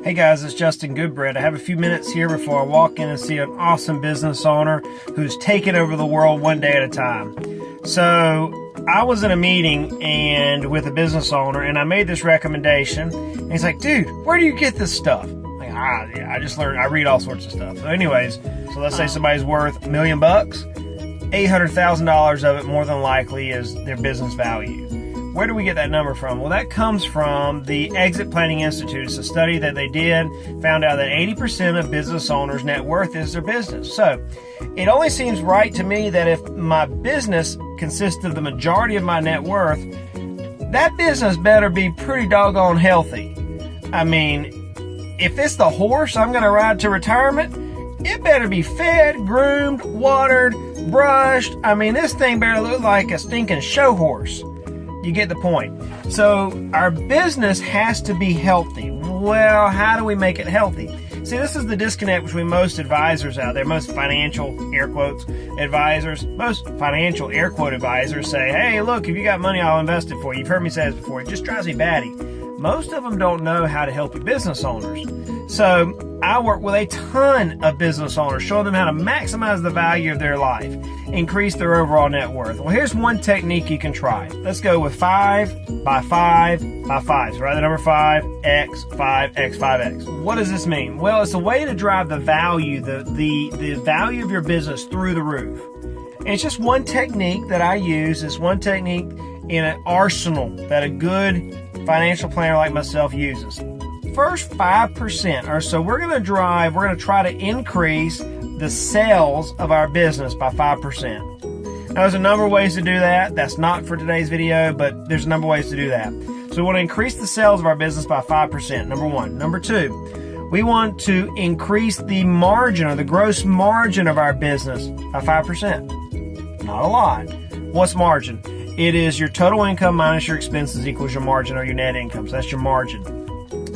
Hey guys, it's Justin Goodbread. I have a few minutes here before I walk in and see an awesome business owner who's taking over the world one day at a time. So I was in a meeting and with a business owner, and I made this recommendation. And he's like, "Dude, where do you get this stuff?" I'm like, I just learned. I read all sorts of stuff. So anyways, so let's say somebody's worth $1 million, $800,000 of it more than likely is their business value. Where do we get that number from? Well, that comes from the Exit Planning Institute. It's a study that they did, found out that 80% of business owners' net worth is their business. So it only seems right to me that if my business consists of the majority of my net worth, that business better be pretty doggone healthy. I mean, if it's the horse I'm going to ride to retirement, it better be fed, groomed, watered, brushed. I mean, this thing better look like a stinking show horse. You get the point. So our business has to be healthy. Well, how do we make it healthy? See, this is the disconnect between most advisors out there, most financial, air quotes, advisors. Most financial, air quote advisors say, "Hey, look, if you got money, I'll invest it for you." You've heard me say this before. It just drives me batty. Most of them don't know how to help your business owners. So I work with a ton of business owners, showing them how to maximize the value of their life, increase their overall net worth. Well, here's one technique you can try. Let's go with 5 by 5 by 5. So write the number 5x, 5x, 5x. What does this mean? Well, it's a way to drive the value, the value of your business through the roof. And it's just one technique that I use. It's one technique in an arsenal that a good financial planner like myself uses. First 5% or so, we're going to try to increase the sales of our business by 5%. Now, there's a number of ways to do that. That's not for today's video, but there's a number of ways to do that. So we want to increase the sales of our business by 5%, number one. Number two, we want to increase the margin or the gross margin of our business by 5%. Not a lot. What's margin? It is your total income minus your expenses equals your margin or your net income. So that's your margin.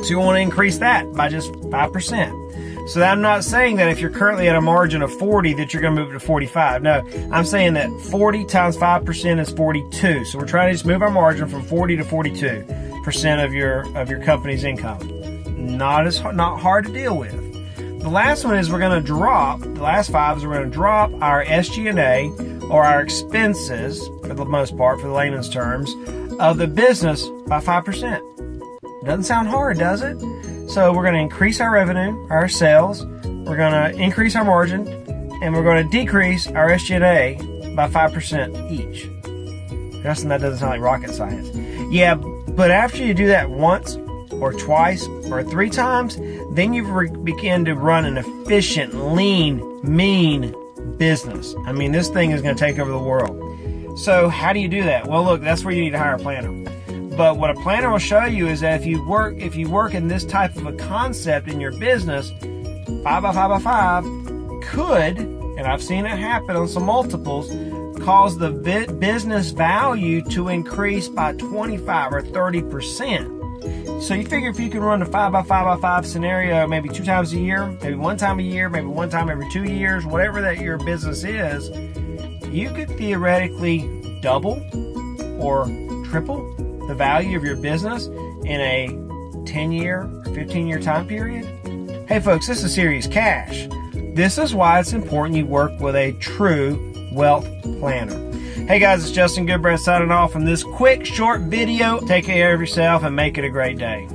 So you want to increase that by just 5%. So I'm not saying that if you're currently at a margin of 40 that you're going to move it to 45. No, I'm saying that 40 times 5% is 42. So we're trying to just move our margin from 40 to 42% of your company's income. Not hard to deal with. The last one is the last 5 is we're going to drop our SG&A or our expenses, for the most part, for the layman's terms, of the business by 5%. Doesn't sound hard, does it? So we're going to increase our revenue, our sales, we're going to increase our margin, and we're going to decrease our SG&A by 5% each. Justin, that doesn't sound like rocket science. Yeah, but after you do that once or twice or 3 times, then you begin to run an efficient, lean, mean business. I mean, this thing is going to take over the world. So how do you do that? Well, look, that's where you need to hire a planner. But what a planner will show you is that if you work in this type of a concept in your business, 5 by 5 by 5 could, and I've seen it happen on some multiples, cause the business value to increase by 25 or 30%. So you figure if you can run a 5 by 5 by 5 scenario maybe 2 times a year, maybe 1 time a year, maybe 1 time every 2 years, whatever that your business is, you could theoretically double or triple the value of your business in a 10-year or 15-year time period. Hey folks, this is Serious Cash. This is why it's important you work with a true wealth planner. Hey guys, it's Justin Goodbread signing off from this quick, short video. Take care of yourself and make it a great day.